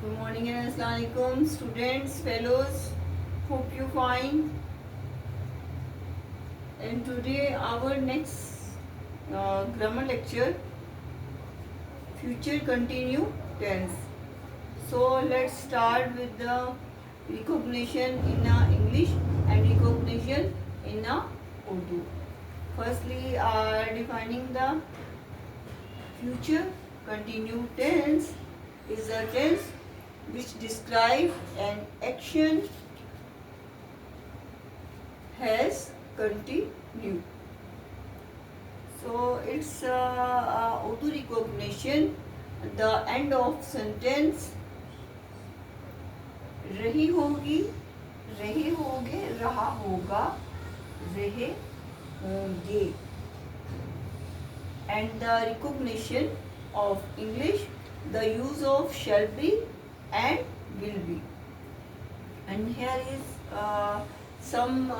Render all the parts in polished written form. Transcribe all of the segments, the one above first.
Good morning and Assalamualaikum students, fellows. Hope you fine. And today our next grammar lecture, future continue tense. So let's start with the recognition in English and recognition in Urdu. Firstly, defining the future continue tense is a tense which describe an action has continued. So it's auto recognition. The end of sentence रही होगी, रहे होगे, रहा होगा, रहे होंगे. And the recognition of English, the use of shall be and will be. And here is some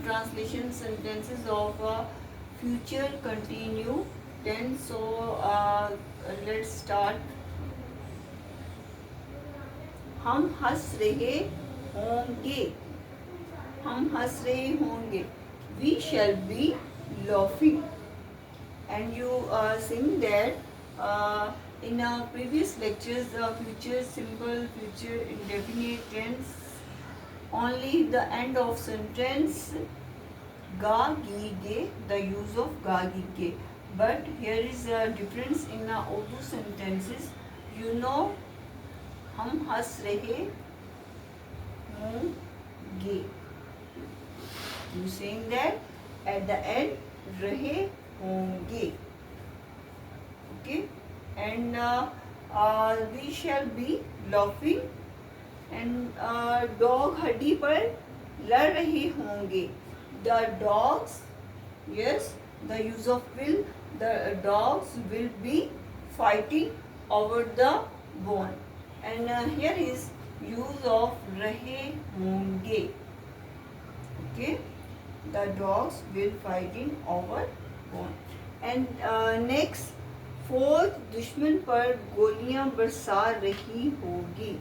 translation sentences of future continue tense. So let's start. हम हंस रहे होंगे, हम हंस रहे होंगे. We shall be laughing. And you sing that in previous lectures, future simple, future indefinite tense, only the end of sentence ga, gi, ge, the use of ga, gi, ge. But here is a difference in Urdu sentences. You know, हम हंस रहे होंगे. You saying that at the end रहे होंगे. Okay, and we shall be laughing. And dog हड्डी पर लड़ रहे होंगे. The dogs, yes, the use of will, the dogs will be fighting over the bone. And here is use of रहे होंगे. Okay, the dogs will fighting over bone. And next, fourth, दुश्मन पर गोलियां बरसा रही होगी.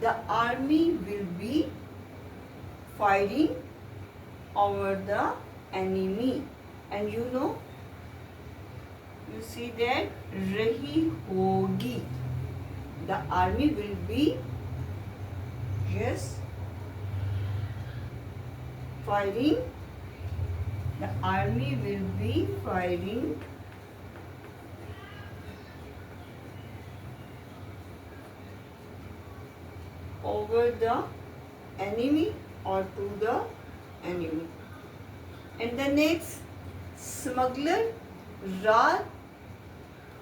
The army will be fighting over the enemy. And you know, you see that रही होगी. The army will be, yes, fighting. The army will be fighting over the enemy or to the enemy. And the next, smuggler रात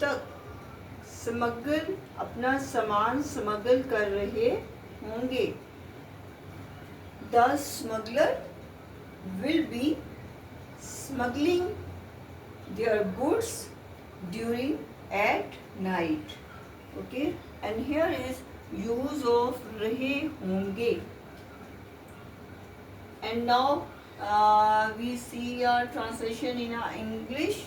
तक smuggle अपना सामान smuggle कर रहे होंगे. The smuggler will be smuggling their goods during at night. Okay, and here is use of रहे होंगे. And now we see a translation in English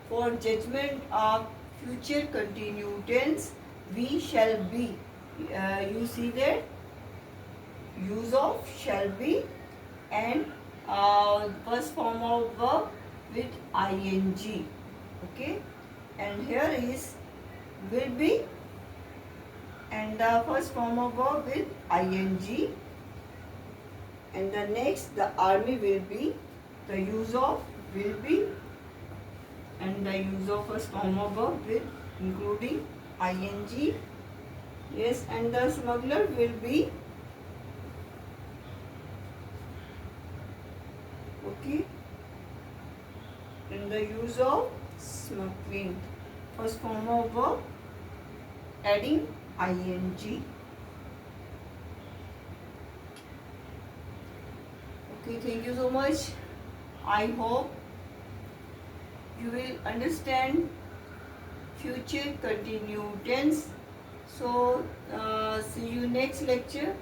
for judgment of future continue tense. We shall be. You see that use of shall be and first form of verb with ing. Okay, and here is will be and the first form of verb with ing. And the next, the army will be, the use of will be, and the use of first form of verb with including ing. Yes, and the smuggler will be, okay, and the use of smuggling, first form of verb adding ing. Okay, thank you so much. I hope you will understand future continue tense. So see you next lecture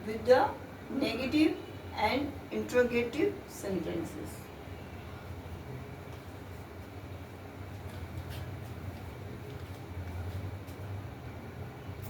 with the negative and interrogative sentences.